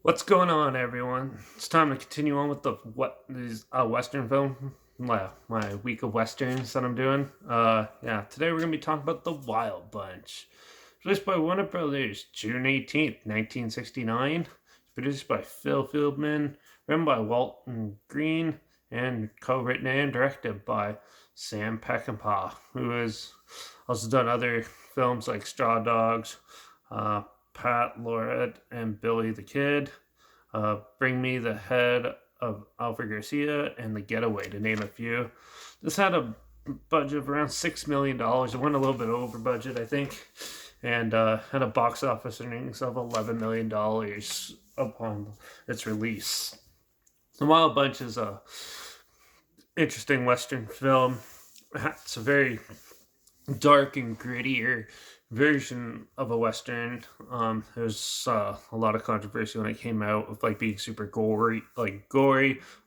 What's going on, everyone? It's time to continue on with the what is a Western film. My week of westerns that I'm doing. Today we're gonna be talking about The Wild Bunch, released by Warner Brothers, June 18th, 1969. It's produced by Phil Fieldman, written by Walton Green, and co-written and directed by Sam Peckinpah, who has also done other films like Straw Dogs, uh, Pat Lorette and Billy the Kid, Bring Me the Head of Alfred Garcia, and The Getaway, to name a few. This had a budget of around $6 million. It went a little bit over budget, I think, and had a box office earnings of $11 million upon its release. The Wild Bunch is a interesting Western film. It's a very dark and grittier version of a western. There's a lot of controversy when it came out of like being super gory,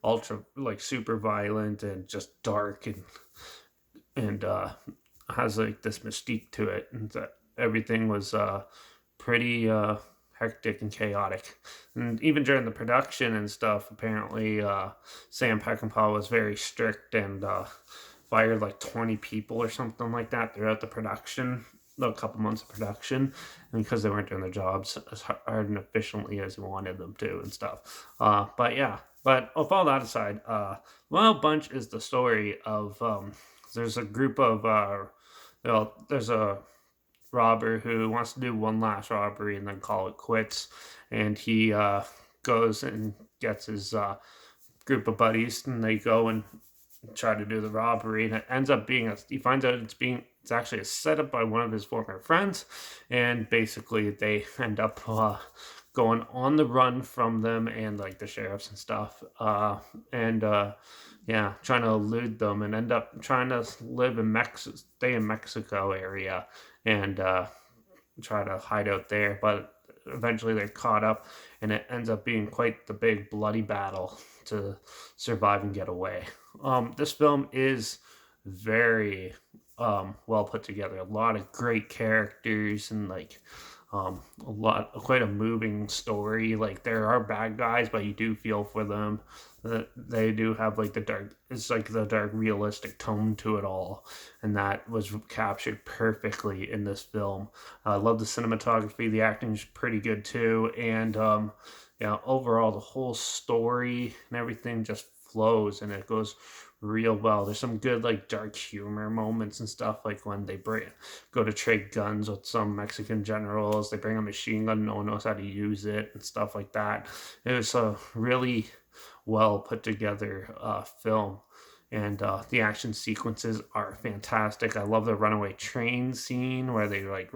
ultra like super violent and just dark and has like this mystique to it, and that everything was pretty hectic and chaotic. And even during the production and stuff, apparently Sam Peckinpah was very strict and fired like 20 people or something like that throughout the production, a couple months of production, and because they weren't doing their jobs as hard and efficiently as he wanted them to and stuff. But with all that aside, Wild Bunch is the story of there's a group of there's a robber who wants to do one last robbery and then call it quits, and he goes and gets his group of buddies, and they go and try to do the robbery, and it ends up being he finds out it's actually a setup by one of his former friends, and basically they end up going on the run from them and like the sheriffs and stuff, and trying to elude them and end up trying to stay in Mexico area, and try to hide out there, but eventually they're caught up, and it ends up being quite the big bloody battle to survive and get away. This film is very well put together. A lot of great characters and like quite a moving story. Like there are bad guys, but you do feel for them. They do have like it's like the dark realistic tone to it all, and that was captured perfectly in this film. I love the cinematography. The acting's pretty good too, and overall the whole story and everything just flows and it goes real well. There's some good like dark humor moments and stuff, like when go to trade guns with some Mexican generals. They bring a machine gun, no one knows how to use it and stuff like that. It was a really well put together film, and the action sequences are fantastic. I love the runaway train scene where they like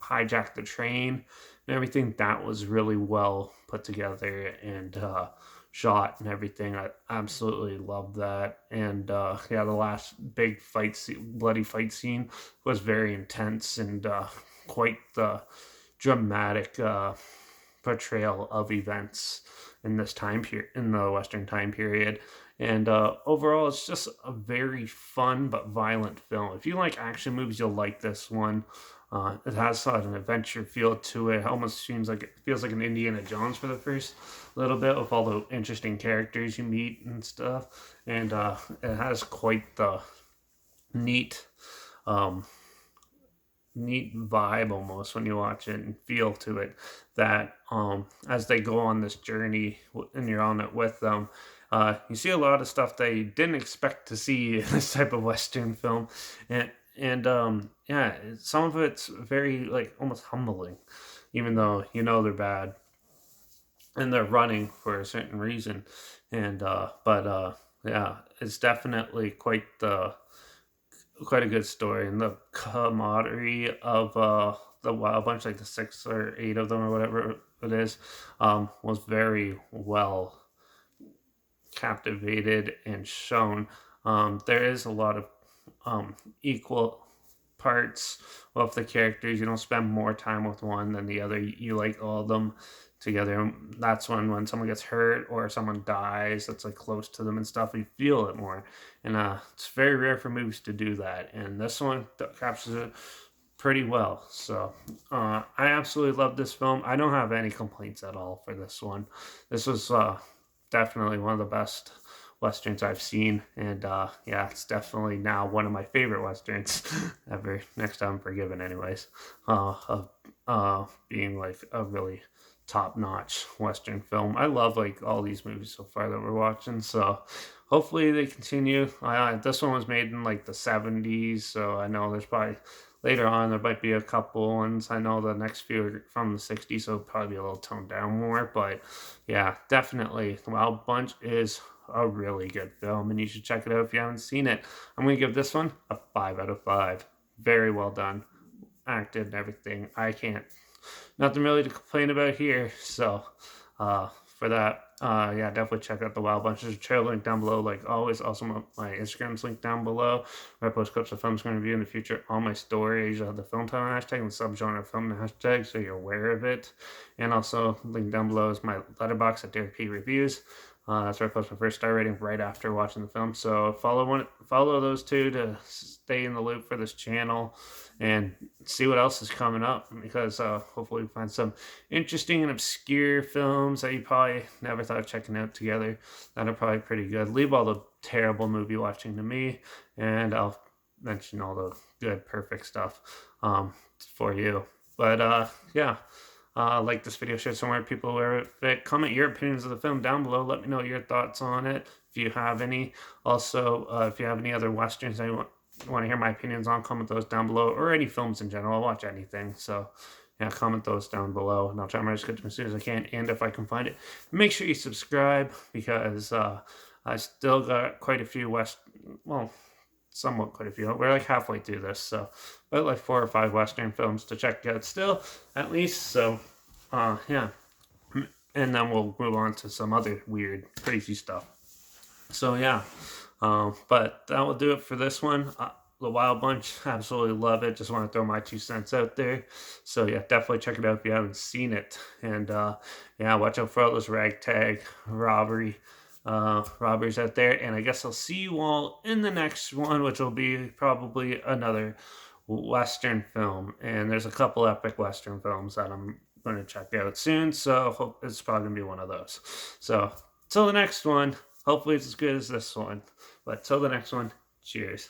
hijack the train and everything. That was really well put together and shot and everything. I absolutely love that. And the last big bloody fight scene was very intense and quite the dramatic portrayal of events in this time period, in the Western time period. And overall, it's just a very fun but violent film. If you like action movies, you'll like this one. It has sort of an adventure feel to it. It almost it feels like an Indiana Jones for the first little bit, with all the interesting characters you meet and stuff. And it has quite the neat, um, neat vibe almost when you watch it and feel to it. That as they go on this journey and you're on it with them, you see a lot of stuff that you didn't expect to see in this type of Western film, and some of it's very like almost humbling, even though you know they're bad and they're running for a certain reason, and it's definitely quite a good story, and the camaraderie of the Wild Bunch, like the 6 or 8 of them or whatever it is, was very well captivated and shown. There is a lot of equal parts of the characters. You don't spend more time with one than the other. You like all of them together. And that's when someone gets hurt or someone dies that's like close to them and stuff, you feel it more. And it's very rare for movies to do that. And this one captures it pretty well. So I absolutely love this film. I don't have any complaints at all for this one. This was definitely one of the best westerns I've seen, and yeah, it's definitely now one of my favorite westerns ever. Next to Unforgiven, anyways. Of being like a really top-notch western film. I love like all these movies so far that we're watching. So hopefully they continue. This one was made in like the 70s, so I know there's probably later on there might be a couple ones. I know the next few are from the 60s, so it'll probably be a little toned down more. But yeah, definitely, The Wild Bunch is a really good film, and you should check it out if you haven't seen it. I'm going to give this one a 5 out of 5. Very well done. Acted and everything. I can't, nothing really to complain about here. So, for that, yeah, definitely check out The Wild Bunch. There's a trailer link down below, like always. Also, my Instagram's link down below, where I post clips of films I'm going to review in the future. On my story, I usually have the film title hashtag and the subgenre film hashtag, so you're aware of it. And also, link down below is my Letterbox at Derek P Reviews. That's where I post my first star rating right after watching the film. So follow those two to stay in the loop for this channel and see what else is coming up, because hopefully we find some interesting and obscure films that you probably never thought of checking out together that are probably pretty good. Leave all the terrible movie watching to me, and I'll mention all the good, perfect stuff for you. But yeah. Like this video, share somewhere people aware of it. Comment your opinions of the film down below. Let me know your thoughts on it if you have any. Also, if you have any other westerns that you want to hear my opinions on, comment those down below, or any films in general. I'll watch anything. So yeah, comment those down below, and I'll try my best to get to them as soon as I can, and if I can find it. Make sure you subscribe, because I still got quite a few somewhat quite a few. We're like halfway through this, so about like 4 or 5 Western films to check out still, at least. So, yeah. And then we'll move on to some other weird, crazy stuff. So, yeah. But that will do it for this one. The Wild Bunch, absolutely love it. Just want to throw my 2 cents out there. So, yeah, definitely check it out if you haven't seen it. And, yeah, watch out for all those ragtag robbers out there, and I guess I'll see you all in the next one, which will be probably another Western film. And there's a couple epic Western films that I'm going to check out soon, so hope it's probably going to be one of those. So till the next one, hopefully it's as good as this one, but till the next one, cheers.